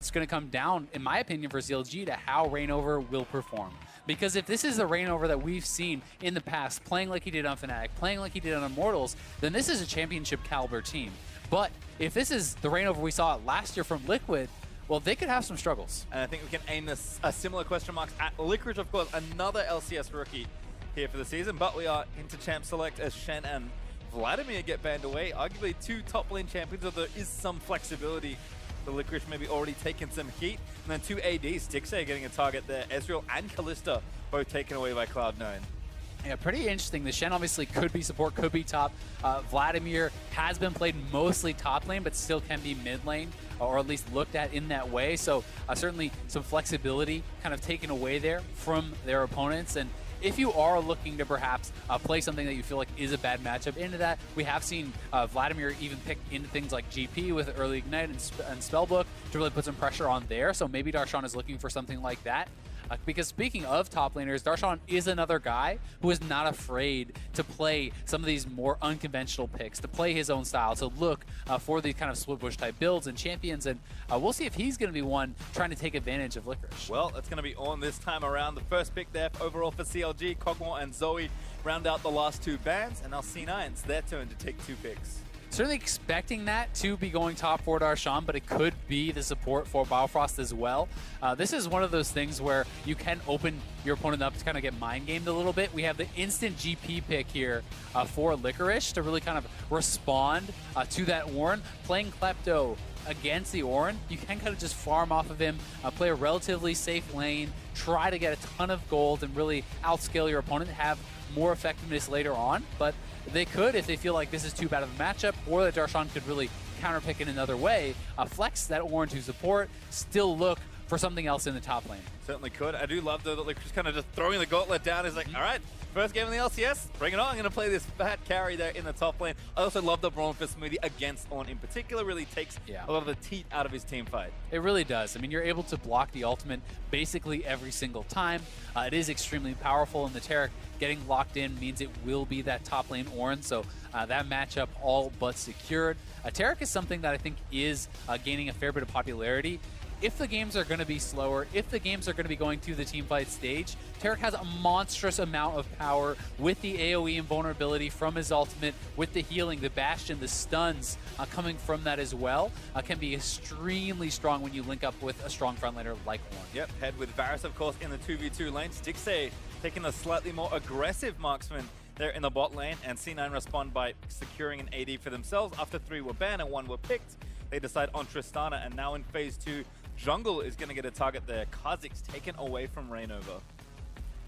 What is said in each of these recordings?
it's going to come down, in my opinion, for CLG to how Reignover will perform. Because if this is the Reignover that we've seen in the past, playing like he did on Fnatic, playing like he did on Immortals, then this is a championship caliber team. But if this is the Reignover we saw last year from Liquid, well, they could have some struggles. And I think we can aim a similar question marks at Licorice, of course, another LCS rookie here for the season. But we are into champ select as Shen and Vladimir get banned away. Arguably two top lane champions, so there is some flexibility. The Licorice maybe already taking some heat. And then two ADs, Stixxay getting a target there. Ezreal and Kalista both taken away by Cloud9. Yeah, pretty interesting. The Shen obviously could be support, could be top. Vladimir has been played mostly top lane, but still can be mid lane, or at least looked at in that way. So certainly some flexibility kind of taken away there from their opponents. And if you are looking to perhaps play something that you feel like is a bad matchup into that, we have seen Vladimir even pick into things like GP with early Ignite and Spellbook to really put some pressure on there. So maybe Darshan is looking for something like that. Because speaking of top laners, Darshan is another guy who is not afraid to play some of these more unconventional picks, to play his own style, to look for these kind of split bush type builds and champions. And we'll see if he's going to be one trying to take advantage of Licorice. Well, it's going to be on this time around. The first pick there overall for CLG, Kog'Maw and Zoe round out the last two bans. And now C9, it's their turn to take two picks. Certainly expecting that to be going top for Darshan, but it could be the support for Biofrost as well. This is one of those things where you can open your opponent up to kind of get mind gamed a little bit. We have the instant GP pick here for Licorice to really kind of respond to that Ornn. Playing Klepto against the Ornn, you can kind of just farm off of him, play a relatively safe lane, try to get a ton of gold and really outscale your opponent, have more effectiveness later on. But they could, if they feel like this is too bad of a matchup, or that Darshan could really counterpick in another way, flex that Ornn to support, still look for something else in the top lane. Certainly could. I do love though that Licorice kind of just throwing the gauntlet down. Is like, all right, first game in the LCS, bring it on. I'm going to play this fat carry there in the top lane. I also love the Brawn for Smoothie against Ornn in particular. Really takes a lot of the teeth out of his team fight. It really does. I mean, you're able to block the ultimate basically every single time. It is extremely powerful, and the Taric getting locked in means it will be that top lane Ornn. So that matchup all but secured. Taric is something that I think is gaining a fair bit of popularity. If the games are going to be slower, if the games are going to be going to the teamfight stage, Taric has a monstrous amount of power with the AoE invulnerability from his ultimate, with the healing, the Bastion, the stuns coming from that as well. Can be extremely strong when you link up with a strong frontlaner like Ornn. Yep, head with Varus, of course, in the 2v2 lane. Stixxay taking a slightly more aggressive marksman there in the bot lane, and C9 respond by securing an AD for themselves. After 3 were banned and 1 were picked, they decide on Tristana, and now in phase 2, Jungle is going to get a target there. Kha'Zix's taken away from Reignover.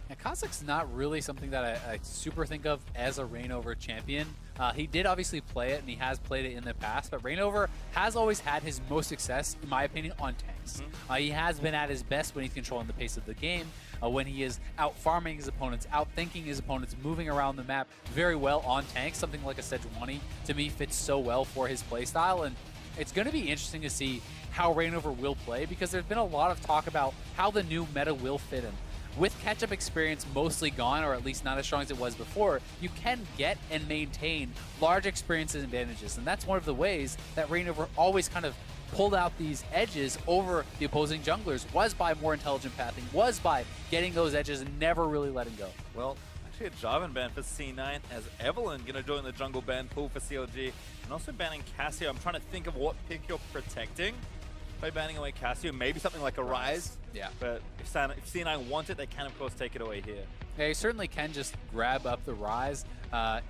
Yeah, Kha'Zix's not really something that I super think of as a Reignover champion. He did obviously play it, and he has played it in the past, but Reignover has always had his most success, in my opinion, on tanks. He has been at his best when he's controlling the pace of the game, when he is out farming his opponents, out thinking his opponents, moving around the map very well on tanks. Something like a Sejuani, to me, fits so well for his playstyle, and it's going to be interesting to see how Reignover will play, because there's been a lot of talk about how the new meta will fit him. With catch-up experience mostly gone, or at least not as strong as it was before, you can get and maintain large experiences and advantages, and that's one of the ways that Reignover always kind of pulled out these edges over the opposing junglers, was by more intelligent pathing, was by getting those edges and never really letting go. Well, actually a Jarvan ban for C9, as Evelynn going to join the jungle ban pool for CLG, and also banning Cassio. I'm trying to think of what pick you're protecting by banning away Cassio. Maybe something like a Rise. Yeah. But if C9 want it, they can, of course, take it away here. Yeah, you certainly can just grab up the Rise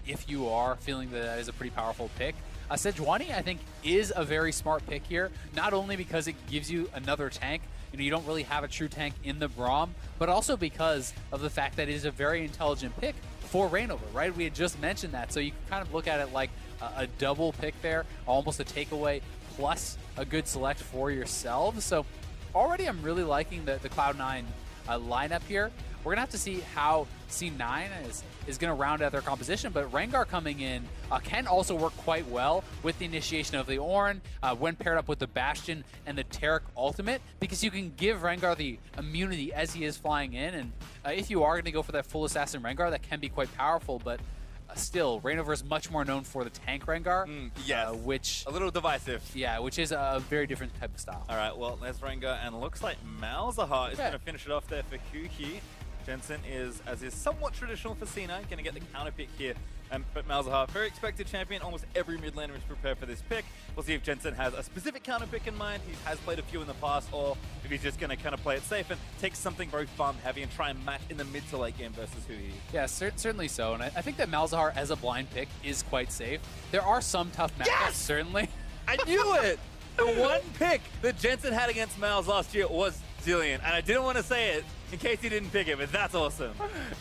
if you are feeling that that is a pretty powerful pick. Sejuani, I think, is a very smart pick here, not only because it gives you another tank. You don't really have a true tank in the Braum, but also because of the fact that it is a very intelligent pick for Reignover, right? We had just mentioned that, so you can kind of look at it like a double pick there, almost a takeaway plus a good select for yourselves. So already I'm really liking the Cloud9 lineup here. We're going to have to see how C9 is going to round out their composition, but Rengar coming in can also work quite well with the initiation of the Ornn when paired up with the Bastion and the Taric ultimate, because you can give Rengar the immunity as he is flying in, and if you are going to go for that full assassin Rengar, that can be quite powerful. But Still, Reignover is much more known for the tank Rengar, yes. Which a little divisive. Yeah, which is a very different type of style. All right, well, there's Rengar, and looks like Malzahar is going to finish it off there for Huhi. Jensen is, as is somewhat traditional for C9, going to get the counter pick here. But Malzahar, very expected champion. Almost every mid laner is prepared for this pick. We'll see if Jensen has a specific counter pick in mind. He has played a few in the past, or if he's just going to kind of play it safe and take something very farm heavy and try and match in the mid to late game versus Huhi. Yeah, certainly so. And I think that Malzahar as a blind pick is quite safe. There are some tough matchups, certainly. I knew it! The one pick that Jensen had against Malz last year was Zilean, and I didn't want to say it in case he didn't pick it, but that's awesome.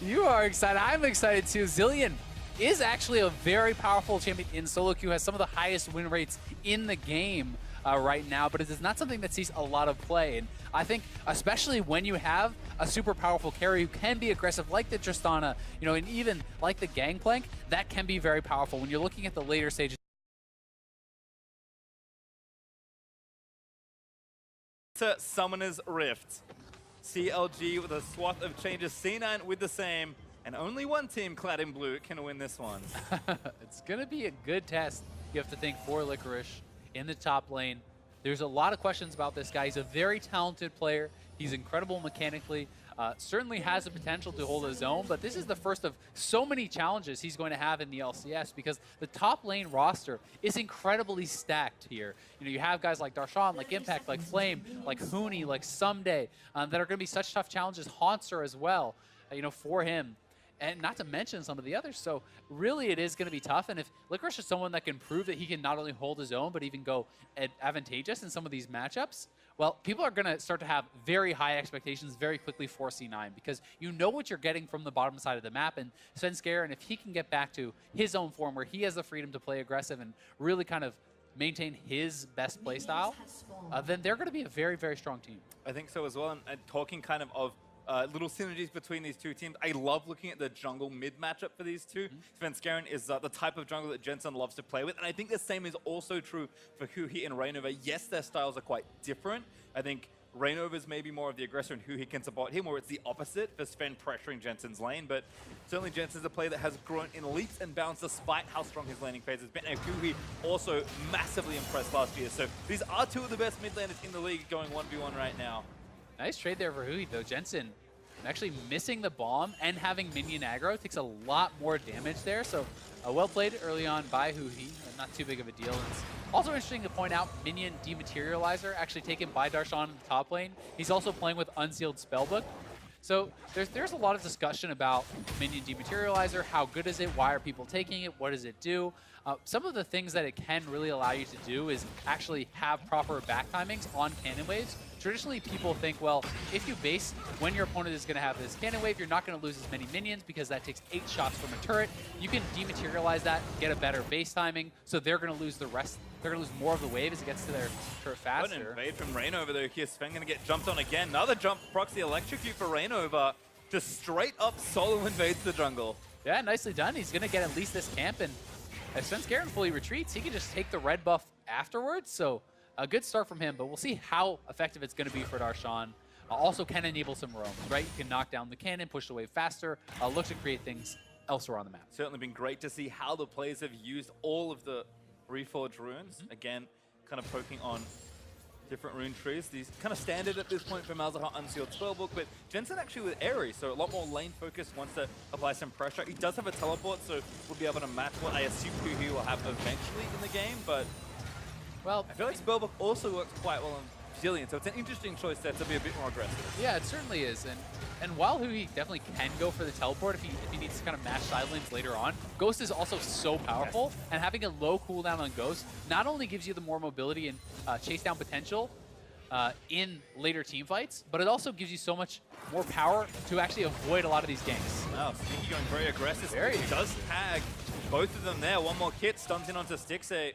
You are excited. I'm excited too. Zilean is actually a very powerful champion in solo queue, has some of the highest win rates in the game right now, but it is not something that sees a lot of play. And I think especially when you have a super powerful carry who can be aggressive like the Tristana, and even like the Gangplank, that can be very powerful when you're looking at the later stages. To Summoner's Rift. CLG with a swath of changes, C9 with the same, and only one team clad in blue can win this one. It's going to be a good test, you have to think, for Licorice in the top lane. There's a lot of questions about this guy. He's a very talented player. He's incredible mechanically. Certainly has the potential to hold his own, but this is the first of so many challenges he's going to have in the LCS because the top lane roster is incredibly stacked here. You have guys like Darshan, like Impact, like Flame, like Huni, like Someday, that are going to be such tough challenges. Haunter as well, for him. And not to mention some of the others. So really it is going to be tough. And if Licorice is someone that can prove that he can not only hold his own, but even go advantageous in some of these matchups, well, people are going to start to have very high expectations very quickly for C9 because you know what you're getting from the bottom side of the map. And Svenskeren, and if he can get back to his own form where he has the freedom to play aggressive and really kind of maintain his best play style, then they're going to be a very, very strong team. I think so as well. And talking kind of little synergies between these two teams. I love looking at the jungle mid matchup for these two. Svenskeren is the type of jungle that Jensen loves to play with, and I think the same is also true for Huhi and Reignover. Yes, their styles are quite different. I think Reignover's maybe more of the aggressor and Huhi can support him, or it's the opposite for Sven pressuring Jensen's lane, but certainly Jensen's a player that has grown in leaps and bounds despite how strong his laning phase has been, and Huhi also massively impressed last year. So these are two of the best mid laners in the league going 1v1 right now. Nice trade there for Huhi, though. Jensen actually missing the bomb and having minion aggro takes a lot more damage there. So well played early on by Huhi. Not too big of a deal. And it's also interesting to point out minion dematerializer actually taken by Darshan in the top lane. He's also playing with Unsealed Spellbook. So there's a lot of discussion about minion dematerializer. How good is it? Why are people taking it? What does it do? Some of the things that it can really allow you to do is actually have proper back timings on cannon waves. Traditionally, people think, well, if you base when your opponent is going to have this cannon wave, you're not going to lose as many minions because that takes 8 shots from a turret. You can dematerialize that, get a better base timing, so they're going to lose the rest. They're going to lose more of the wave as it gets to their turret faster. What an invade from Reignover there. Here, Sven going to get jumped on again. Another jump proxy electrocute for Reignover. Just straight up solo invades the jungle. Yeah, nicely done. He's going to get at least this camp, and if Svenskeren fully retreats, he can just take the red buff afterwards. So a good start from him, but we'll see how effective it's going to be for Darshan. Also can enable some roams, right? You can knock down the cannon, push the wave faster, look to create things elsewhere on the map. Certainly been great to see how the players have used all of the Reforged runes. Again, kind of poking on different rune trees. These kind of standard at this point for Malzahar Unsealed Spellbook, but Jensen actually with Aerie, so a lot more lane focus wants to apply some pressure. He does have a teleport, so we'll be able to match what I assume Huhi will have eventually in the game, but well, I feel like Spellbook also works quite well on Zilean, so it's an interesting choice there to be a bit more aggressive. Yeah, it certainly is, and while Huhi definitely can go for the teleport if he needs to kind of match side lanes later on, Ghost is also so powerful, and having a low cooldown on Ghost not only gives you the more mobility and chase down potential in later team fights, but it also gives you so much more power to actually avoid a lot of these ganks. Wow, Sneaky going very aggressive. He does tag both of them there. One more kit, stuns in onto Stixxay.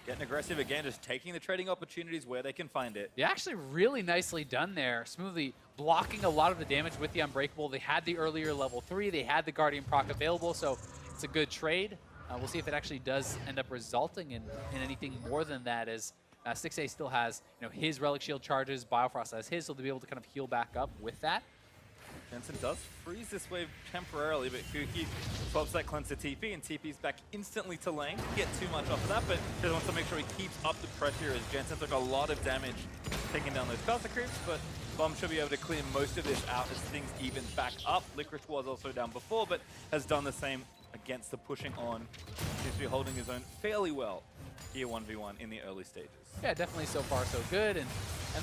Getting aggressive again, just taking the trading opportunities where they can find it. Yeah, actually really nicely done there. Smoothly blocking a lot of the damage with the Unbreakable. They had the earlier level 3, they had the Guardian proc available, so it's a good trade. We'll see if it actually does end up resulting in anything more than that, as Stixxay still has his Relic Shield charges, Biofrost has his, so they'll be able to kind of heal back up with that. Jensen does freeze this wave temporarily, but Kuki swaps that cleanse to TP, and TP's back instantly to lane. Didn't get too much off of that, but just wants to make sure he keeps up the pressure as Jensen took a lot of damage taking down those caster creeps, but Bomb should be able to clear most of this out as things even back up. Licorice was also down before, but has done the same against the pushing on. Seems to be holding his own fairly well here 1v1 in the early stages. Yeah, definitely so far so good, and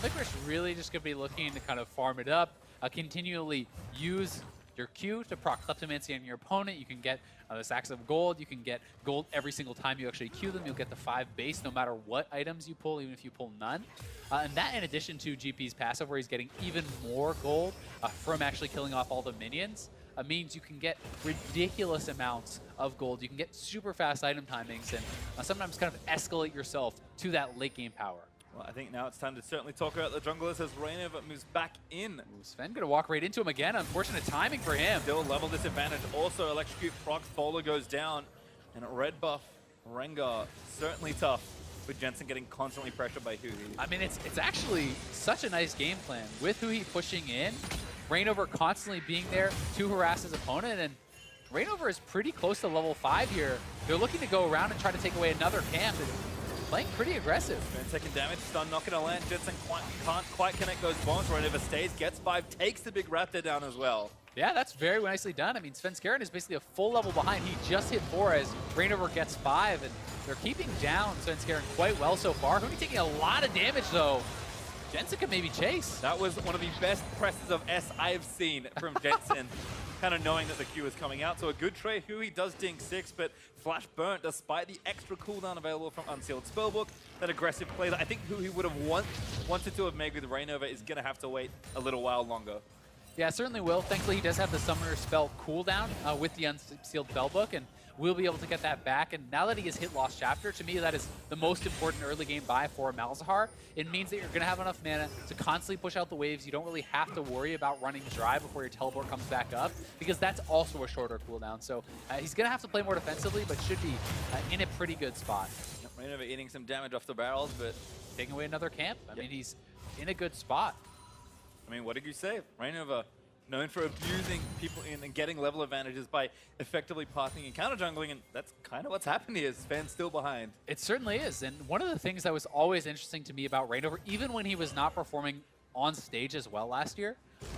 Licorice really just going to be looking to kind of farm it up, continually use your Q to proc Kleptomancy on your opponent. You can get the stacks of gold. You can get gold every single time you actually Q them. You'll get the 5 base no matter what items you pull, even if you pull none. And that in addition to GP's passive, where he's getting even more gold from actually killing off all the minions, means you can get ridiculous amounts of gold. You can get super fast item timings and sometimes kind of escalate yourself to that late game power. Well, I think now it's time to certainly talk about the junglers as Reignover moves back in. Sven gonna walk right into him again. Unfortunate timing for him. Still level disadvantage. Also, Electrocute procs, Bowler goes down. And red buff, Rengar, certainly tough with Jensen getting constantly pressured by Huhi. I mean, it's actually such a nice game plan. With Huhi pushing in, Reignover constantly being there to harass his opponent, and Reignover is pretty close to level 5 here. They're looking to go around and try to take away another camp. Playing pretty aggressive. And taking damage, stun, not gonna land. Jensen can't quite connect those bombs. Reignover stays, gets 5, takes the big Raptor down as well. Yeah, that's very nicely done. I mean, Svenskeren is basically a full level behind. He just hit 4 as Reignover gets 5, and they're keeping down Svenskeren quite well so far. Huhi taking a lot of damage though. Jensen could maybe chase. That was one of the best presses of S I've seen from Jensen. Kind of knowing that the Q is coming out. So a good trade. Huhi does ding 6, but Flash burnt despite the extra cooldown available from Unsealed Spellbook. That aggressive play that I think Huhi would have wanted to have made with Reignover is going to have to wait a little while longer. Yeah, certainly will. Thankfully, he does have the Summoner Spell cooldown with the Unsealed Spellbook, and will be able to get that back. And now that he has hit Lost Chapter, to me, that is the most important early game buy for Malzahar. It means that you're going to have enough mana to constantly push out the waves. You don't really have to worry about running dry before your teleport comes back up, because that's also a shorter cooldown. So he's going to have to play more defensively, but should be in a pretty good spot. Reignover eating some damage off the barrels, but taking away another camp. I mean, he's in a good spot. I mean, what did you say? Reignover, known for abusing people and getting level advantages by effectively pathing and counter jungling, and that's kind of what's happened here. Sven's still behind. It certainly is, and one of the things that was always interesting to me about Reignover, even when he was not performing on stage as well last year,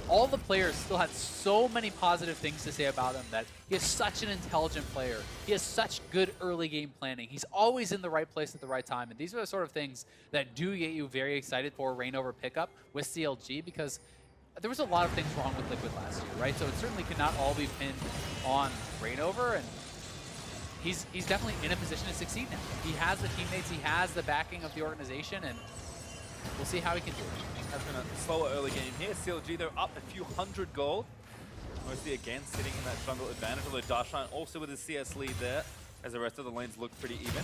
all the players still had so many positive things to say about him, that he is such an intelligent player. He has such good early game planning. He's always in the right place at the right time, and these are the sort of things that do get you very excited for a Reignover pickup with CLG, because there was a lot of things wrong with Liquid last year, right? So it certainly could not all be pinned on Reignover, and he's definitely in a position to succeed now. He has the teammates, he has the backing of the organization, and we'll see how he can do it. Has been a slower early game here. CLG, they're up a few hundred gold. Mostly again sitting in that jungle advantage, although Darshan also with his CS lead there, as the rest of the lanes look pretty even.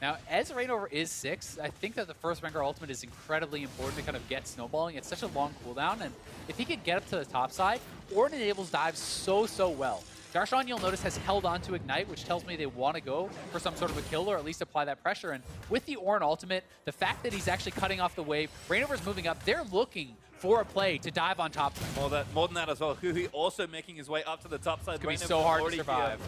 Now, as Reignover is 6, I think that the first Rengar ultimate is incredibly important to kind of get snowballing. It's such a long cooldown, and if he could get up to the top side, Ornn enables dives so well. Darshan, you'll notice, has held on to Ignite, which tells me they want to go for some sort of a kill or at least apply that pressure. And with the Ornn ultimate, the fact that he's actually cutting off the wave, Reignover's moving up, they're looking for a play to dive on top of them. More than that as well. Huhi also making his way up to the top side. It's going to be so hard to survive.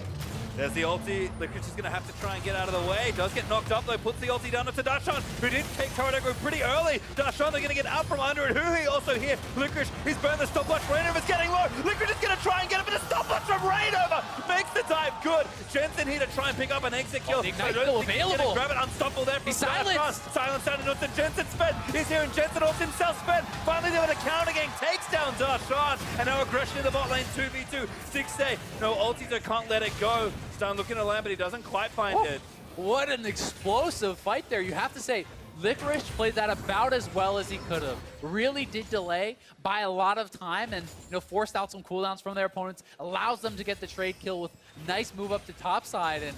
There's the ulti. Licorice is going to have to try and get out of the way. Does get knocked up though. Puts the ulti down to Darshan, who did take turret aggro pretty early. Darshan, they're going to get out from under it. Huhi also here. Licorice, he's burned the stopwatch. Reignover's getting low. Licorice is going to try and get him, but the stopwatch from Reignover makes the dive good. Jensen here to try and pick up an exit kill. The Ignite still available. Grab it, unstoppable there from silenced. Silence down to Norton. Jensen sped. He's here, and Jensen also himself sped. Finally there with a counter game. Takes down Darshan. And now aggression in the bot lane. 2v2. 6-day. No ulti, so can't let it go. Stun looking to land, but he doesn't quite find it. What an explosive fight there. You have to say, Licorice played that about as well as he could have. Really did delay by a lot of time and forced out some cooldowns from their opponents, allows them to get the trade kill with nice move up to top side, and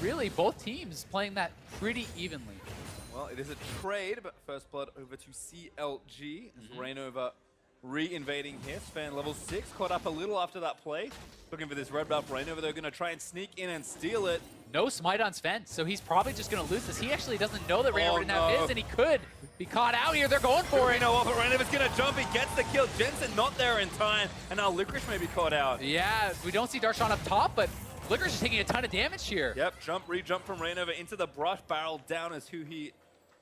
really both teams playing that pretty evenly. Well, it is a trade, but first blood over to CLG as Reignover re-invading here. Span level 6, caught up a little after that play. Looking for this red buff Rainover. They're going to try and sneak in and steal it. No smite on Sven, so he's probably just going to lose this. He actually doesn't know that Rainover didn't have his, and he could be caught out here. They're going for it. You know what, but Rainover's going to jump. He gets the kill. Jensen not there in time, and now Licorice may be caught out. Yeah, we don't see Darshan up top, but Licorice is taking a ton of damage here. Yep, re-jump from Rainover into the brush. Barrel down is who he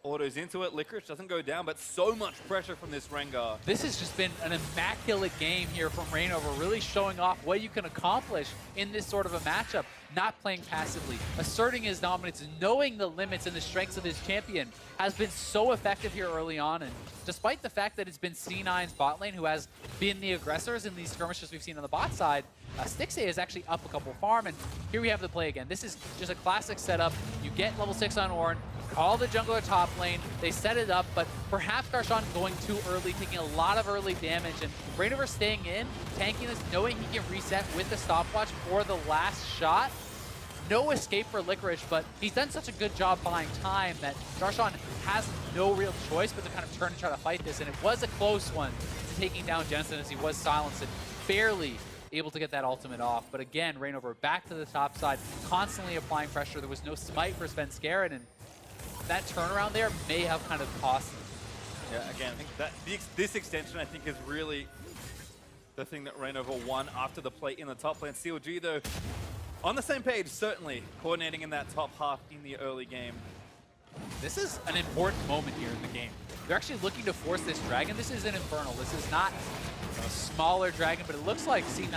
autos into it. Licorice doesn't go down, but so much pressure from this Rengar. This has just been an immaculate game here from Rainover, really showing off what you can accomplish in this sort of a matchup. Not playing passively, asserting his dominance, knowing the limits and the strengths of his champion has been so effective here early on. And despite the fact that it's been C9's bot lane who has been the aggressors in these skirmishes we've seen on the bot side, Stixxay is actually up a couple farm, and here we have the play again. This is just a classic setup. You get level 6 on Ornn, call the jungler top lane, they set it up, but perhaps Darshan going too early, taking a lot of early damage, and Rainover staying in, tanking this, knowing he can reset with the stopwatch for the last shot. No escape for Licorice, but he's done such a good job buying time that Darshan has no real choice but to kind of turn and try to fight this, and it was a close one to taking down Jensen as he was silenced and barely able to get that ultimate off. But again, Rainover back to the top side, constantly applying pressure. There was no smite for Sven Skaren, and that turnaround there may have kind of cost him. Yeah, again, I think that this extension, I think, is really the thing that Rainover won after the play in the top lane. CLG, though, on the same page, certainly, coordinating in that top half in the early game. This is an important moment here in the game. They're actually looking to force this dragon. This is an Infernal. This is not a smaller dragon, but it looks like C9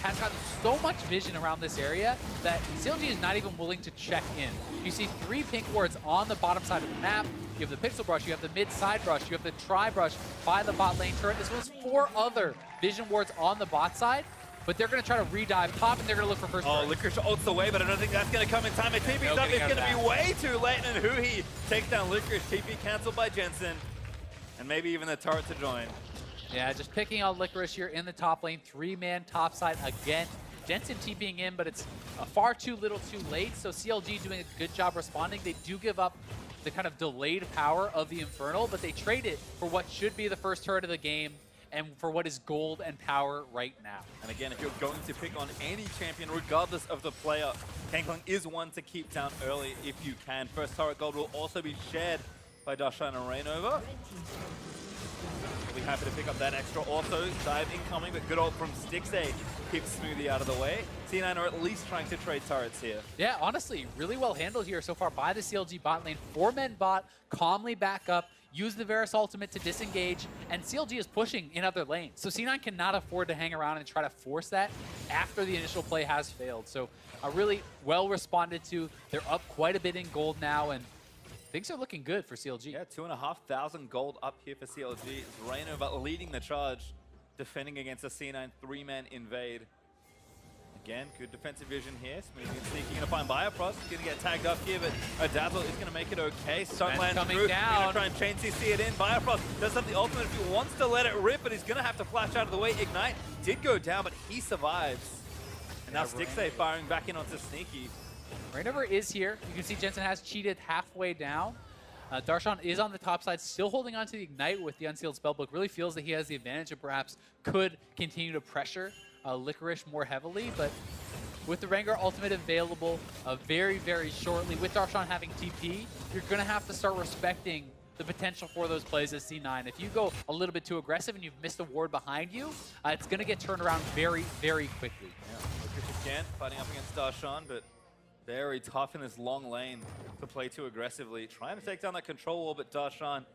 has gotten so much vision around this area that CLG is not even willing to check in. You see 3 pink wards on the bottom side of the map. You have the pixel brush, you have the mid side brush, you have the tri brush by the bot lane turret. This was 4 other vision wards on the bot side, but they're going to try to re-dive top, and they're going to look for first turret. Licorice ults away, but I don't think that's going to come in time. It TP's up. It's going to be way too late, and Huhi takes down Licorice. TP cancelled by Jensen, and maybe even the turret to join. Yeah, just picking out Licorice here in the top lane. 3-man top side again. Jensen TPing in, but it's far too little too late, so CLG doing a good job responding. They do give up the kind of delayed power of the Infernal, but they trade it for what should be the first turret of the game and for what is gold and power right now. And again, if you're going to pick on any champion, regardless of the player, Kangkong is one to keep down early if you can. First turret gold will also be shared by Darshan and Rainover. We'll be happy to pick up that extra. Also, dive incoming, but good ult from Stixxay keeps Smoothie out of the way. C9 are at least trying to trade turrets here. Yeah, honestly, really well handled here so far by the CLG bot lane. 4-men bot, calmly back up, use the Varus ultimate to disengage, and CLG is pushing in other lanes. So C9 cannot afford to hang around and try to force that after the initial play has failed. So really well responded to. They're up quite a bit in gold now, and things are looking good for CLG. Yeah, 2,500 gold up here for CLG. Rainover leading the charge, defending against a C9 3-man invade. Again, good defensive vision here. Smoothie and Sneaky going to find Biofrost. He's going to get tagged up here, but Dazzle is going to make it okay. Sunland through. He's going to try and chain CC it in. Biofrost does have the ultimate if he wants to let it rip, but he's going to have to flash out of the way. Ignite did go down, but he survives. And now Stixxay firing back in onto Sneaky. Rainover is here. You can see Jensen has cheated halfway down. Darshan is on the top side, still holding on to the Ignite with the Unsealed Spellbook. Really feels that he has the advantage and perhaps could continue to pressure Licorice more heavily, but with the Rengar ultimate available very, very shortly, with Darshan having TP, you're going to have to start respecting the potential for those plays as C9. If you go a little bit too aggressive and you've missed a ward behind you, it's going to get turned around very, very quickly. Yeah, Licorice again fighting up against Darshan, but very tough in this long lane to play too aggressively. Trying to take down that control wall, but Darshan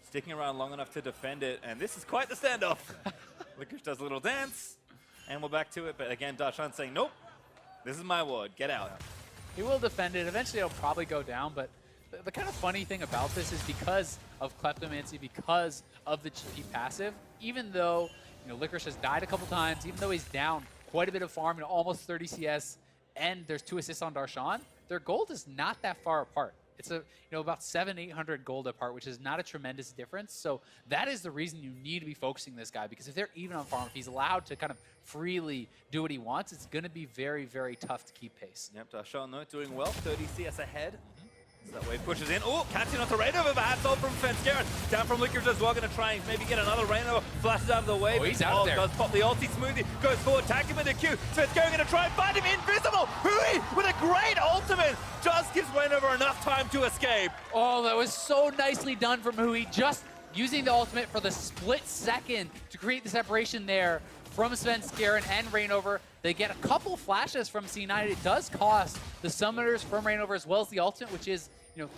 sticking around long enough to defend it, and this is quite the standoff. Licorice does a little dance. And we're back to it, but again, Darshan saying, nope, this is my ward, get out. He will defend it. Eventually, it'll probably go down, but the kind of funny thing about this is because of Kleptomancy, because of the GP passive, even though Licorice has died a couple times, even though he's down quite a bit of farm, almost 30 CS, and there's 2 assists on Darshan, their gold is not that far apart. It's about 700-800 gold apart, which is not a tremendous difference. So that is the reason you need to be focusing this guy, because if they're even on farm, if he's allowed to kind of freely do what he wants, it's going to be very, very tough to keep pace. Yep, Darshan though doing well, 30 CS ahead. So that wave pushes in. Oh, catching onto Rainover, but hats off from Fenskaren. Down from Licorice as well, going to try and maybe get another Rainover. Flashes out of the wave. Oh, he's out there. Does pop the ulti smoothie. Goes forward, tag him in the queue. Fenskaren going to try and find him. Invisible! Hui with a great ultimate. Just gives Rainover enough time to escape. Oh, that was so nicely done from Hui. Just using the ultimate for the split second to create the separation there from Svenskeren and Rainover. They get a couple flashes from C9. It does cost the summoners from Rainover as well as the ultimate, which is, you know,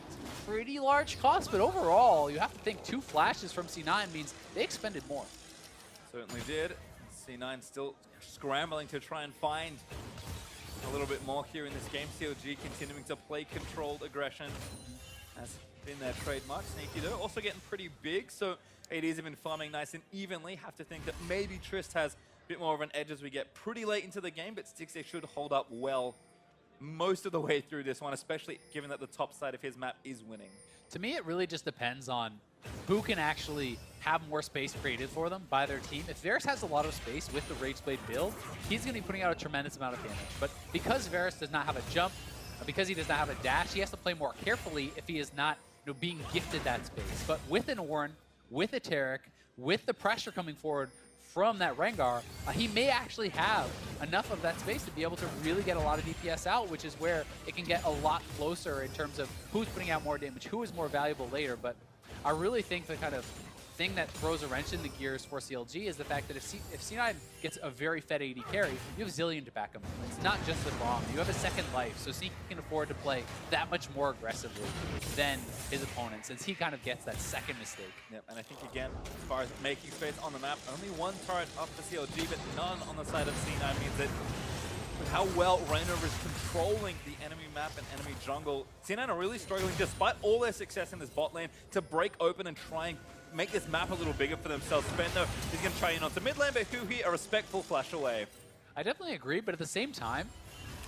pretty large cost, but overall, you have to think 2 flashes from C9 means they expended more. Certainly did. C9 still scrambling to try and find a little bit more here in this game. CLG continuing to play controlled aggression. Has been their trademark. Sneaky though, also getting pretty big, so ADs have been farming nice and evenly. Have to think that maybe Trist has a bit more of an edge as we get pretty late into the game, but Stixxay should hold up well most of the way through this one, especially given that the top side of his map is winning. To me, it really just depends on who can actually have more space created for them by their team. If Varus has a lot of space with the Rageblade build, he's going to be putting out a tremendous amount of damage. But because Varus does not have a jump, because he does not have a dash, he has to play more carefully if he is not, you know, being gifted that space. But with an Ornn, with a Taric, with the pressure coming forward from that Rengar, he may actually have enough of that space to be able to really get a lot of DPS out, which is where it can get a lot closer in terms of who's putting out more damage, who is more valuable later. But I really think the kind of thing that throws a wrench in the gears for CLG is the fact that if C9 gets a very fed AD carry, you have Zillion to back him. It's not just the bomb. You have a second life, so Sneaky can afford to play that much more aggressively than his opponent, since he kind of gets that second mistake. Yep, and I think again, as far as making space on the map, only 1 turret up for CLG, but none on the side of C9 means that with how well Rainover is controlling the enemy map and enemy jungle, C9 are really struggling, despite all their success in this bot lane, to break open and try and make this map a little bigger for themselves. Spendo is going to try in onto mid lane, but Hui a respectful flash away. I definitely agree, but at the same time,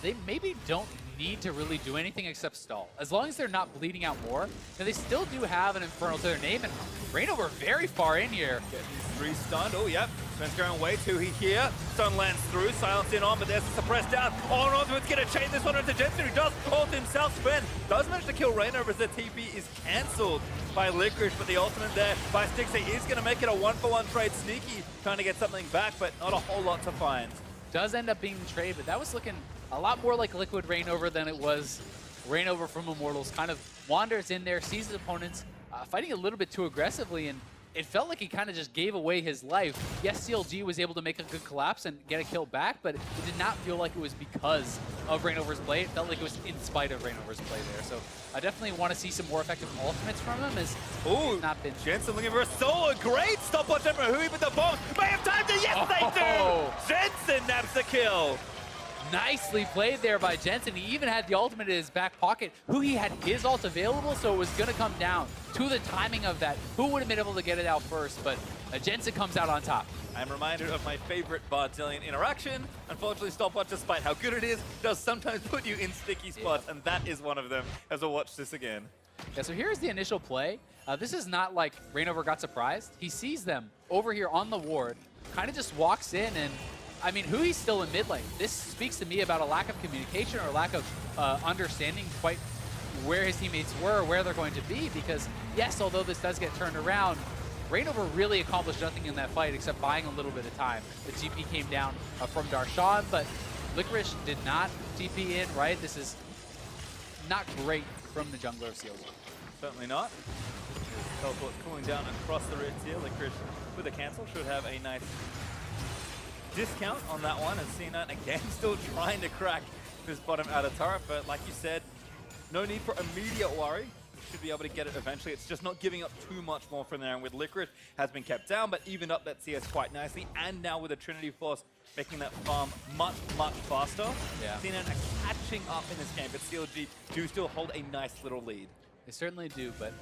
they maybe don't need to really do anything except stall. As long as they're not bleeding out more, then they still do have an Infernal to their name, and Rainover very far in here. Getting 3 stunned. Oh, yep. Sven's going away. Hui here. Stun lands through. Silence in on, but there's a suppress down. On onto it's going to chain this one into Jensen, who does ult himself. Sven does manage to kill Rainover as the TP is cancelled by Licorice, but the ultimate there by Stixxay is going to make it a 1-for-1 trade. Sneaky trying to get something back, but not a whole lot to find. Does end up being the trade, but that was looking a lot more like Liquid Rainover than it was Rainover from Immortals. Kind of wanders in there, sees his opponents fighting a little bit too aggressively, and it felt like he kind of just gave away his life. Yes, CLG was able to make a good collapse and get a kill back, but it did not feel like it was because of Rainover's play. It felt like it was in spite of Rainover's play there. So I definitely want to see some more effective ultimates from him, as he's not been. Jensen looking for a solo. Great stopwatch for Hui, but the bomb may have time to. Yes, they do! Jensen naps the kill. Nicely played there by Jensen. He even had the ultimate in his back pocket. Hui had his ult available, so it was going to come down to the timing of that. Who would have been able to get it out first, but Jensen comes out on top. I'm reminded of my favorite Bard-Zillion interaction. Unfortunately, stopwatch, despite how good it is, does sometimes put you in sticky spots, and that is one of them, as we'll watch this again. Yeah, so here's the initial play. This is not like Rainover got surprised. He sees them over here on the ward, kind of just walks in, and I mean, Hui's still in mid lane. This speaks to me about a lack of communication or a lack of understanding quite where his teammates were, where they're going to be, because yes, although this does get turned around, Rainover really accomplished nothing in that fight except buying a little bit of time. The TP came down from Darshan, but Licorice did not TP in, right? This is not great from the jungler of CLG. Certainly not. Teleport's cooling down across the red tier. Licorice with a cancel should have a nice discount on that one, and C9 again still trying to crack this bottom outer turret, but like you said, no need for immediate worry. Should be able to get it eventually. It's just not giving up too much more from there, and with Licorice has been kept down, but evened up that CS quite nicely, and now with a Trinity Force making that farm much, much faster. Yeah. C9 are catching up in this game, but CLG do still hold a nice little lead. They certainly do, but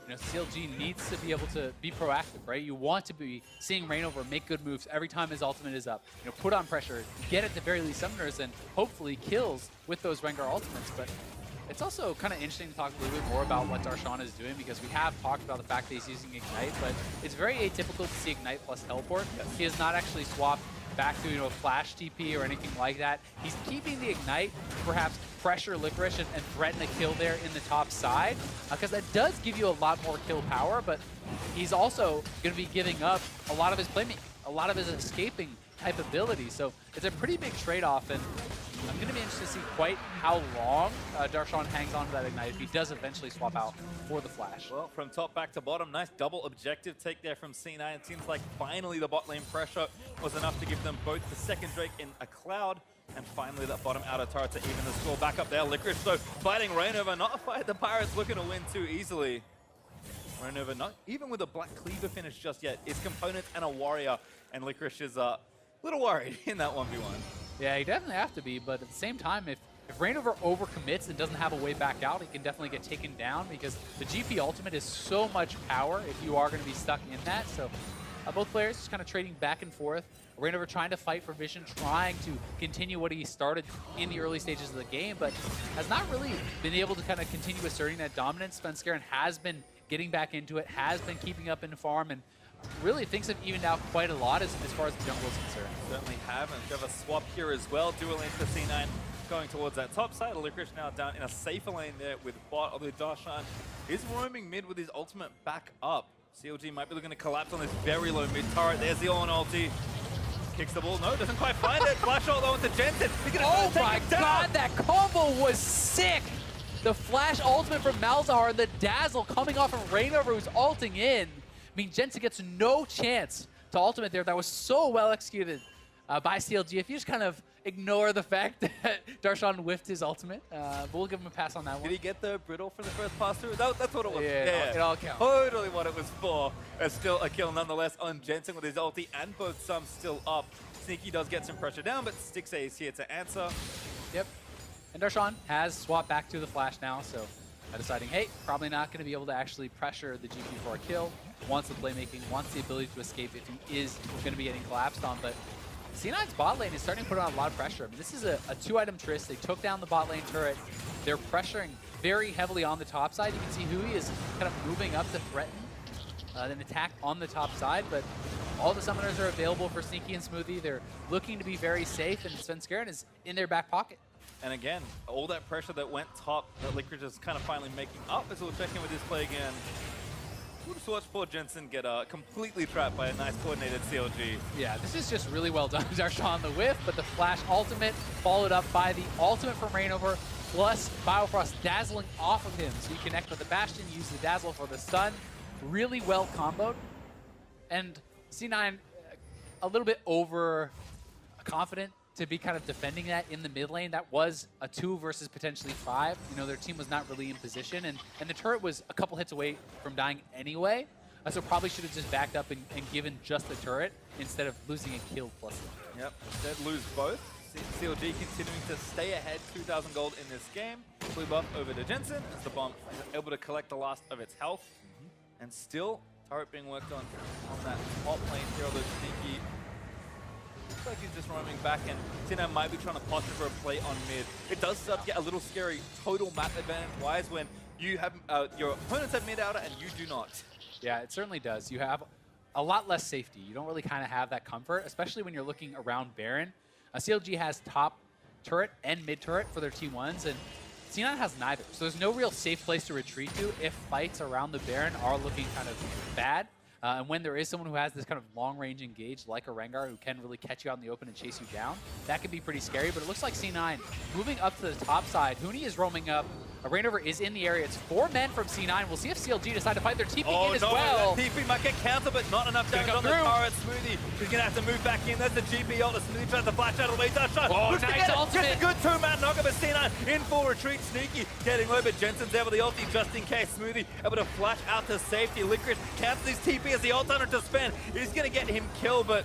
you know, CLG needs to be able to be proactive, right? You want to be seeing Rainover make good moves every time his ultimate is up. You know, put on pressure, get at the very least summoners, and hopefully kills with those Rengar ultimates. But it's also kind of interesting to talk a little bit more about what Darshan is doing, because we have talked about the fact that he's using Ignite, but it's very atypical to see Ignite plus Teleport. Yes. He has not actually swapped back to, flash TP or anything like that. He's keeping the Ignite, perhaps pressure Licorice and threaten a kill there in the top side, because that does give you a lot more kill power, but he's also going to be giving up a lot of his playmaking, a lot of his escaping type ability. So it's a pretty big trade-off, and I'm going to be interested to see quite how long Darshan hangs on to that Ignite if he does eventually swap out for the flash. Well, from top back to bottom, nice double objective take there from C9. It seems like finally the bot lane pressure was enough to give them both the second Drake in a cloud, and finally that bottom outer turret to even the score back up there. Licorice, though, fighting Rainover, not a fight the Pirates looking to win too easily. Rainover, not even with a Black Cleaver finish just yet, is Component and a Warrior, and Licorice is a little worried in that 1v1. Yeah, he definitely have to be, but at the same time, if Rainover overcommits and doesn't have a way back out, he can definitely get taken down, because the GP ultimate is so much power if you are going to be stuck in that. So both players just kind of trading back and forth. Rainover trying to fight for vision, trying to continue what he started in the early stages of the game, but has not really been able to kind of continue asserting that dominance. Svenskeren has been getting back into it, has been keeping up in farm, and really things have evened out quite a lot as far as the jungle is concerned. Certainly have, and we have a swap here as well. Dual lane for C9 going towards that top side. Licorice now down in a safer lane there with bot, although Darshan is roaming mid with his ultimate back up. CLG might be looking to collapse on this very low mid turret. There's the on ulti. Kicks the ball. No, doesn't quite find it. Flash ult though into Jensen. Oh my god, that combo was sick! The flash ultimate from Malzahar and the dazzle coming off of Rainover, who's ulting in. I mean, Jensen gets no chance to ultimate there. That was so well executed by CLG. If you just kind of ignore the fact that Darshan whiffed his ultimate, but we'll give him a pass on that one. Did he get the brittle for the first pass through? That's what it was. Yeah, it all counts. Totally what it was for. Still a kill nonetheless on Jensen with his ulti and both sums still up. Sneaky does get some pressure down, but Stixay is here to answer. Yep. And Darshan has swapped back to the flash now, so deciding, hey, probably not going to be able to actually pressure the GP for a kill. Wants the playmaking, wants the ability to escape if he is going to be getting collapsed on, but C9's bot lane is starting to put on a lot of pressure. I mean, this is a two-item tryst. They took down the bot lane turret. They're pressuring very heavily on the top side. You can see Hui is kind of moving up to threaten an attack on the top side, but all the summoners are available for Sneaky and Smoothie. They're looking to be very safe, and Svenskeren is in their back pocket. And again, all that pressure that went top, that Licorice is kind of finally making up as we'll check in with this play again. We'll just watch poor Jensen get completely trapped by a nice coordinated CLG. Yeah, this is just really well done. Darshan the whiff, but the flash ultimate followed up by the ultimate from Rainover, plus Biofrost dazzling off of him. So you connect with the Bastion, use the dazzle for the stun. Really well comboed. And C9 a little bit over confident to be kind of defending that in the mid lane. That was a 2 versus potentially 5. You know, their team was not really in position, and the turret was a couple hits away from dying anyway. So probably should have just backed up and given just the turret instead of losing a kill plus. Yep, instead lose both. CLG continuing to stay ahead, 2,000 gold in this game. Blue buff over to Jensen as the bomb is able to collect the last of its health. And still, turret being worked on that top lane here, although Sneaky looks like he's just roaming back, and C9 might be trying to posture for a play on mid. It does start to get a little scary total map advantage-wise when you have your opponents have mid outer and you do not. Yeah, it certainly does. You have a lot less safety. You don't really kind of have that comfort, especially when you're looking around Baron. CLG has top turret and mid turret for their T1s, and C9 has neither. So there's no real safe place to retreat to if fights around the Baron are looking kind of bad. And when there is someone who has this kind of long-range engage like a Rengar who can really catch you out in the open and chase you down, that can be pretty scary. But it looks like C9 moving up to the top side. Huni is roaming up. Rainover is in the area. It's 4 men from C9. We'll see if CLG decide to fight their TP in as well. TP might get counter, but not enough damage on the turret. Smoothie is going to have to move back in. There's the GP ult. Smoothie tries to flash out of the way. Darshan. Oh, nice ultimate. Gets a good two-man knocker, but C9 in full retreat. Sneaky getting low, but Jensen's there with the ulti just in case. Smoothie able to flash out to safety. Licorice cancels his TP as the ult on it to spend. He's going to get him killed, but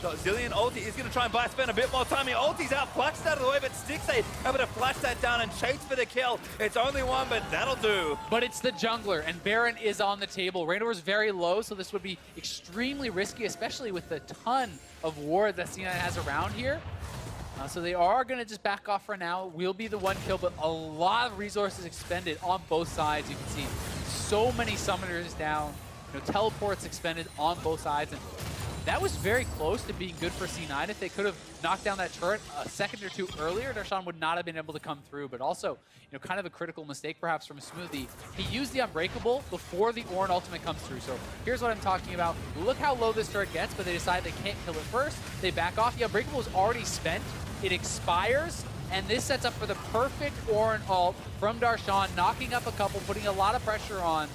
Zillion ulti is going to try and buy Sven a bit more time. He ulti's out, flashed out of the way, but Stixay able to flash that down and chase for the kill. It's only one, but that'll do. But it's the jungler, and Baron is on the table. Rainover's very low, so this would be extremely risky, especially with the ton of ward that C9 has around here. So they are going to just back off for now. Will be the one kill, but a lot of resources expended on both sides. You can see so many summoners down, teleports expended on both sides, and that was very close to being good for C9. If they could have knocked down that turret a second or two earlier, Darshan would not have been able to come through. But also, kind of a critical mistake perhaps from Smoothie. He used the Unbreakable before the Ornn ultimate comes through. So here's what I'm talking about. Look how low this turret gets, but they decide they can't kill it first. They back off. The Unbreakable is already spent. It expires. And this sets up for the perfect Ornn ult from Darshan, knocking up a couple, putting a lot of pressure on,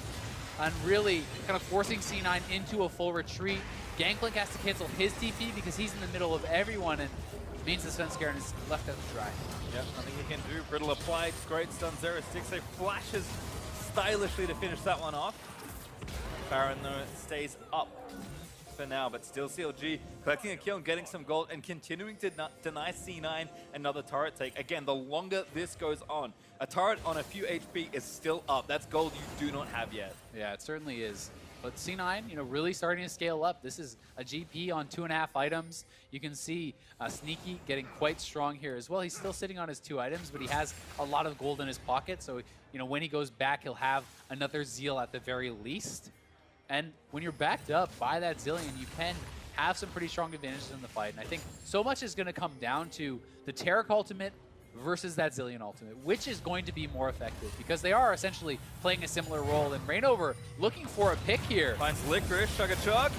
and really kind of forcing C9 into a full retreat. Gangplank has to cancel his TP because he's in the middle of everyone, and it means the Svenskeren is left out to dry. Yep, nothing he can do. Brittle applied, great stun, 0-6. They flashes stylishly to finish that one off. Baron, though, stays up for now, but still CLG collecting a kill and getting some gold and continuing to deny C9 another turret take. Again, the longer this goes on, a turret on a few HP is still up. That's gold you do not have yet. Yeah, it certainly is. But C9, really starting to scale up. This is a GP on 2.5 items. You can see Sneaky getting quite strong here as well. He's still sitting on his 2 items, but he has a lot of gold in his pocket. So, when he goes back, he'll have another Zeal at the very least. And when you're backed up by that Zilean, you can have some pretty strong advantages in the fight. And I think so much is going to come down to the Taric ultimate versus that Zilean ultimate, which is going to be more effective because they are essentially playing a similar role. And Reignover looking for a pick here. Finds Licorice, Chug a Chug.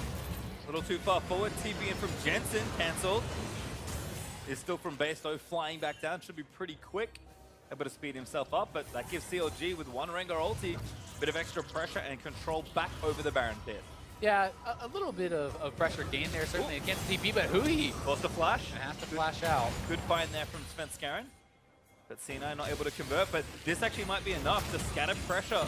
A little too far forward. TP in from Jensen, cancelled. Is still from base though, flying back down. Should be pretty quick. Able to speed himself up, but that gives CLG with one Rengar ulti a bit of extra pressure and control back over the Baron pit. Yeah, a little bit of pressure gain there, certainly against TP, but Hui forced to flash. Has to flash out. Good find there from Svenskeren. But C9 not able to convert, but this actually might be enough to scatter pressure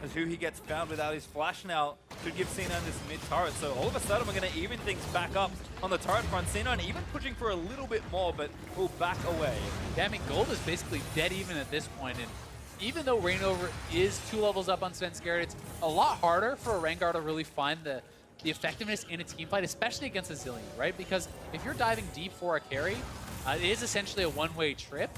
as Hui gets found without his flash now. Should give C9 this mid turret. So all of a sudden we're going to even things back up on the turret front. C9 even pushing for a little bit more, but will back away. Yeah, I mean, gold is basically dead even at this point. And even though Reignover is 2 levels up on Svenskeren, it's a lot harder for a Rengar to really find the effectiveness in a team fight, especially against a Zilean, right? Because if you're diving deep for a carry, it is essentially a one-way trip.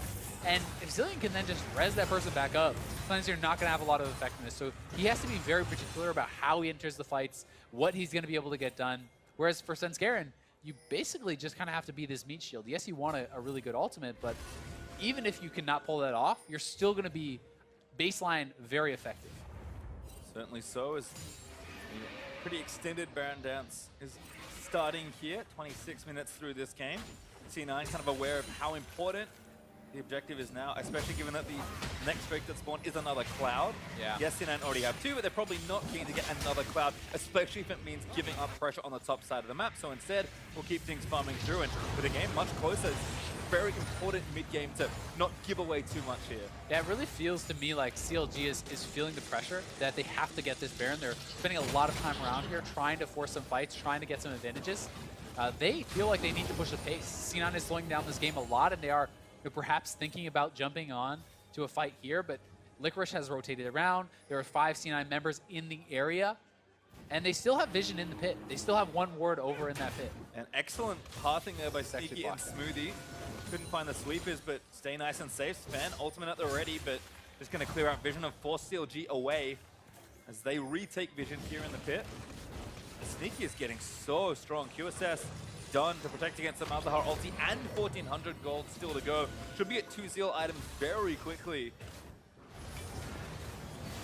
And if Zilean can then just res that person back up, sometimes you're not going to have a lot of effectiveness. So he has to be very particular about how he enters the fights, what he's going to be able to get done. Whereas for Svenskeren, you basically just kind of have to be this meat shield. Yes, you want a really good ultimate, but even if you cannot pull that off, you're still going to be baseline very effective. Certainly so, as the pretty extended Baron dance is starting here, 26 minutes through this game. C9 kind of aware of how important the objective is now, especially given that the next Drake that spawned is another Cloud. Yeah. Yes, C9 already have 2, but they're probably not keen to get another Cloud, especially if it means giving up pressure on the top side of the map. So instead, we'll keep things farming through, and with the game much closer, it's very important mid-game to not give away too much here. Yeah, it really feels to me like CLG is feeling the pressure that they have to get this Baron. They're spending a lot of time around here trying to force some fights, trying to get some advantages. They feel like they need to push the pace. C9 is slowing down this game a lot, and they are perhaps thinking about jumping on to a fight here, but Licorice has rotated around. There are 5 C9 members in the area, and they still have vision in the pit. They still have one ward over in that pit. An excellent pathing there by Sneaky and Smoothie. Couldn't find the sweepers, but stay nice and safe. Sven, ultimate at the ready, but just going to clear out vision and force CLG away as they retake vision here in the pit. Sneaky is getting so strong. QSS done to protect against the Malzahar ulti and 1400 gold still to go. Should be at 2 Zeal items very quickly.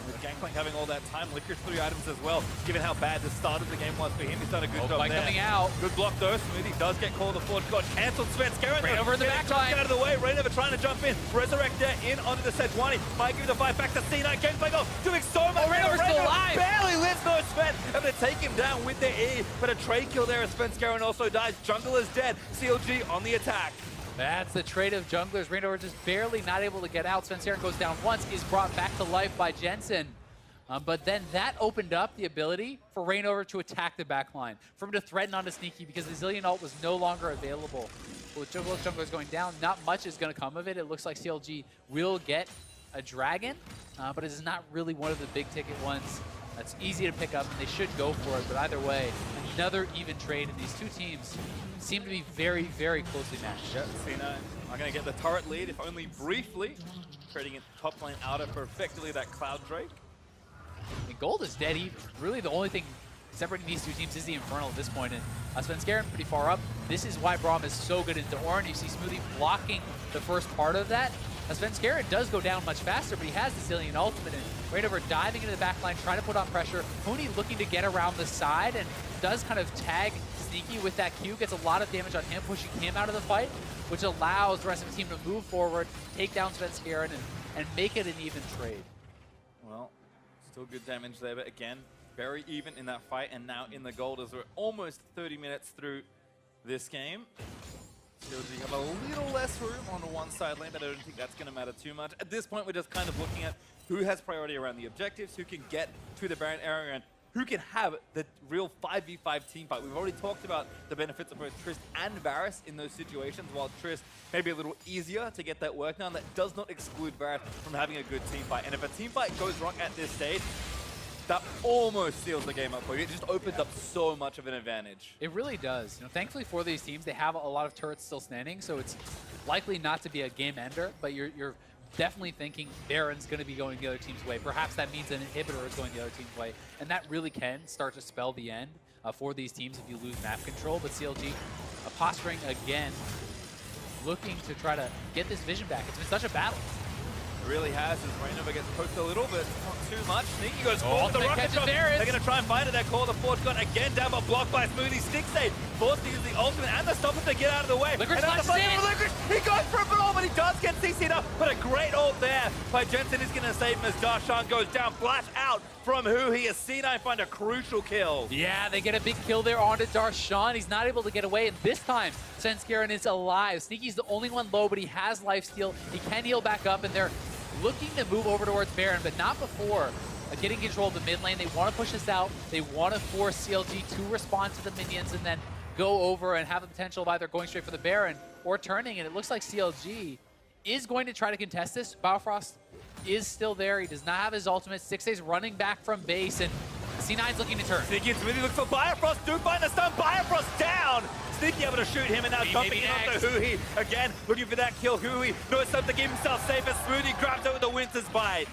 With Gangplank having all that time, Licorice 3 items as well. Given how bad the start of the game was for him, he's done a good job there. Coming out. Good block though. Smoothie does get called the forward. Got cancelled. Svenskeren over in the back line. Get out of the way. Reignover trying to jump in. Resurrect there in onto the Sejuani. Might give the fight back to C9. Gangplank doing so much. Reignover's still alive. Barely lives though. Sven able to take him down with their E. But a trade kill there as Svenskeren also dies. Jungle is dead. CLG on the attack. That's the trade of junglers. Reignover just barely not able to get out. Svenskeren goes down once, is brought back to life by Jensen. But then that opened up the ability for Reignover to attack the backline, for him to threaten onto Sneaky because the Zilean ult was no longer available. With junglers going down, not much is going to come of it. It looks like CLG will get a dragon, but it is not really one of the big ticket ones. That's easy to pick up, and they should go for it. But either way, another even trade, and these two teams seem to be very, very closely matched. Yep, C9 are going to get the turret lead, if only briefly, trading it top lane outer for effectively that Cloud Drake. And gold is dead even. Really the only thing separating these two teams is the Infernal at this point, and Svenskeren pretty far up. This is why Braum is so good into Ornn. You see Smoothie blocking the first part of that. Svenskeren does go down much faster, but he has the Zillion ultimate, and Rainover diving into the back line, trying to put on pressure. Huni looking to get around the side and does kind of tag Sneaky with that Q, gets a lot of damage on him, pushing him out of the fight, which allows the rest of the team to move forward, take down Svenskeren, and make it an even trade. Well, still good damage there, but again, very even in that fight, and now in the gold as we're almost 30 minutes through this game. CLG have a little less room on the one side lane, but I don't think that's going to matter too much. At this point, we're just kind of looking at who has priority around the objectives, who can get to the Baron area, and who can have the real 5v5 team fight. We've already talked about the benefits of both Trist and Varus in those situations, while Trist may be a little easier to get that work done. That does not exclude Varus from having a good team fight. And if a team fight goes wrong at this stage, that almost seals the game up for you. It just opens up so much of an advantage. It really does. You know, thankfully for these teams, they have a lot of turrets still standing, so it's likely not to be a game ender, but you're definitely thinking Baron's going to be going the other team's way. Perhaps that means an inhibitor is going the other team's way, and that really can start to spell the end for these teams if you lose map control. But CLG posturing again, looking to try to get this vision back. It's been such a battle. It really has, as Rainover gets poked a little bit, not too much. Sneaky goes forward, the rocket shot. They're going to try and find it. That call, the Forge Gun again down, but blocked by Smoothie. Stixxay forced to use the ultimate and the stopper to get out of the way. Licorice and the Licorice, he goes for a blow, but he does get CC'd up. But a great ult there by Jensen is going to save him as Darshan goes down. Flash out from Huhi as C9 find a crucial kill. Yeah, they get a big kill there onto Darshan. He's not able to get away, and this time Svenskeren is alive. Sneaky's the only one low, but he has lifesteal. He can heal back up, and they're looking to move over towards Baron, but not before getting control of the mid lane. They want to push this out. They want to force CLG to respond to the minions and then go over and have the potential of either going straight for the Baron or turning. And it looks like CLG is going to try to contest this. Biofrost is still there. He does not have his ultimate. Stixxay's running back from base, and C9's looking to turn. Sneaky really looks for Biofrost. Do find the stun. Biofrost down. Sneaky able to shoot him, and now jumping in onto Huhi. Again, looking for that kill. Huhi knows something to keep himself safe as Smoothie grabs it with the Winter's Bite.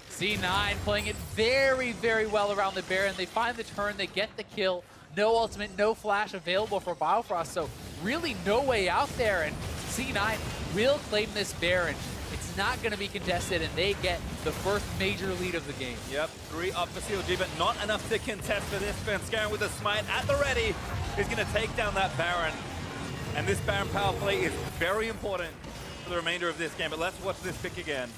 C9 playing it very, very well around the Baron. They find the turn, they get the kill. No ultimate, no flash available for Biofrost, so really no way out there. And C9 will claim this Baron. It's not going to be contested, and they get the first major lead of the game. Yep, 3 up for CLG, but not enough to contest for this. Svenskeren with a smite at the ready is going to take down that Baron. And this Baron power play is very important for the remainder of this game, but let's watch this pick again.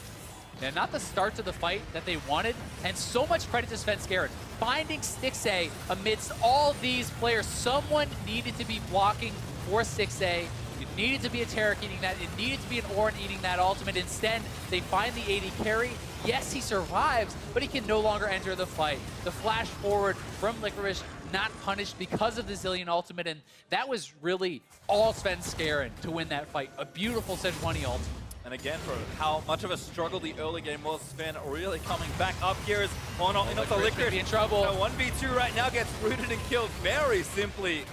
Yeah, not the start to the fight that they wanted, and so much credit to Svenskeren. Finding Stixxay amidst all these players, someone needed to be blocking for Stixxay. It needed to be a Taric eating that. It needed to be an Ornn eating that ultimate. Instead, they find the AD carry. Yes, he survives, but he can no longer enter the fight. The flash forward from Licorice, not punished because of the Zillion ultimate, and that was really all Svenskeren to win that fight. A beautiful Sejuani ult. And again, for how much of a struggle the early game was, Sven really coming back up here as into Licorice. In trouble. 1v2 right now gets rooted and killed very simply.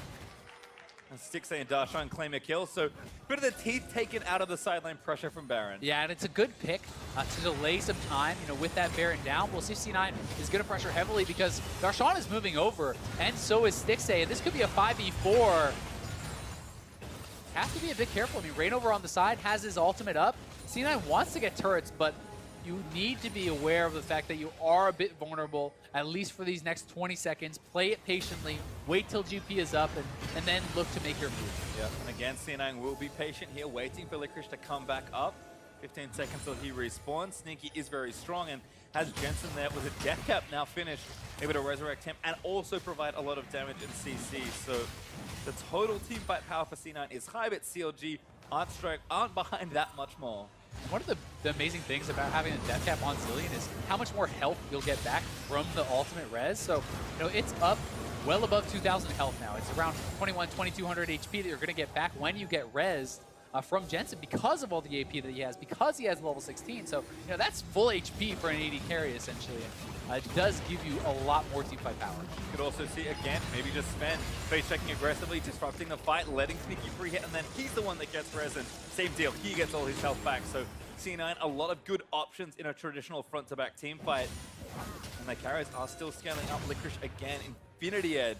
And Stixxay and Darshan claim a kill, so bit of the teeth taken out of the sideline pressure from Baron. Yeah, and it's a good pick to delay some time, you know, with that Baron down. We'll see C9 is going to pressure heavily because Darshan is moving over, and so is Stixxay, and this could be a 5v4. Have to be a bit careful. I mean, Rainover on the side has his ultimate up. C9 wants to get turrets, but you need to be aware of the fact that you are a bit vulnerable, at least for these next 20 seconds. Play it patiently, wait till GP is up, and then look to make your move. Yep, and again, C9 will be patient here, waiting for Licorice to come back up. 15 seconds till he respawns. Sneaky is very strong and has Jensen there with a death cap now finished, able to resurrect him and also provide a lot of damage in CC. So the total team fight power for C9 is high, but CLG aren't behind that much more. One of the amazing things about having a death cap on Zillion is how much more health you'll get back from the ultimate res. So, you know, it's up well above 2,000 health now. It's around 2,200 HP that you're going to get back when you get rezzed from Jensen because of all the AP that he has, because he has level 16. So, you know, that's full HP for an AD carry, essentially. It does give you a lot more team fight power. You could also see, again, maybe just Sven face checking aggressively, disrupting the fight, letting Sneaky free hit, and then he's the one that gets res, and same deal, he gets all his health back. So C9, a lot of good options in a traditional front-to-back team fight. And the carriers are still scaling up. Licorice again. Infinity Edge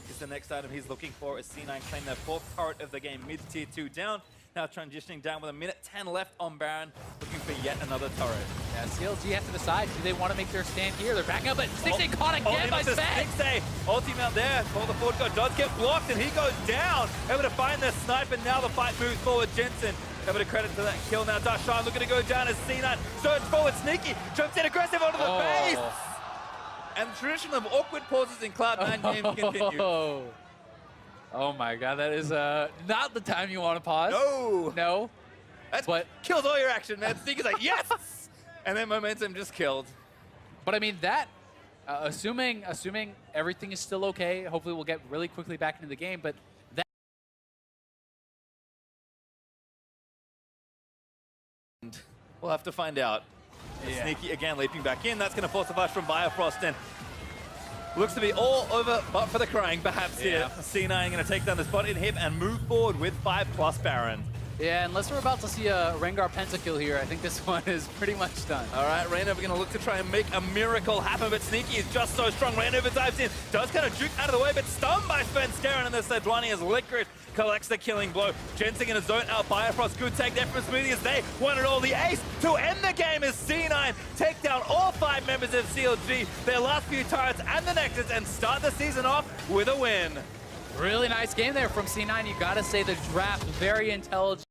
is the next item he's looking for as C9 claim their 4th turret of the game, mid-tier 2 down. Now transitioning down with a minute 10 left on Baron, looking for yet another turret. Yeah, CLG have to decide, do they want to make their stand here? They're backing up, but Stixxay caught again by Spag! Stixxay, ultimate out there, for the forward guard does get blocked and he goes down. Able to find the sniper, now the fight moves forward. Jensen, able to credit to that kill now. Darshan looking to go down as C9 surge forward, sneaky, jumps in aggressive onto the base! And the tradition of awkward pauses in Cloud9 games continue. Oh my god, that is not the time you want to pause. No! No. But kills all your action, man. Sneaky's like, yes! And then momentum just killed. But I mean, that, assuming everything is still okay, hopefully we'll get really quickly back into the game, but that... We'll have to find out. Yeah. Sneaky again leaping back in. That's going to force a flash from Bifrost, and looks to be all over but for the crying perhaps here. C9 going to take down this bot inhib and move forward with 5+ Baron. Yeah, unless we're about to see a Rengar pentakill here, I think this one is pretty much done. All right, Rainover going to look to try and make a miracle happen, but Sneaky is just so strong. Rainover dives in, does kind of juke out of the way, but stunned by Svenskeren, and the Sejuani as Licorice collects the killing blow. Jensen going to zone out Bifrost. Good take there from Smoothie as they won it all. The ace to end the game is C9 take down all 5 members of CLG, their last few turrets and the Nexus, and start the season off with a win. Really nice game there from C9. You gotta say the draft, very intelligent.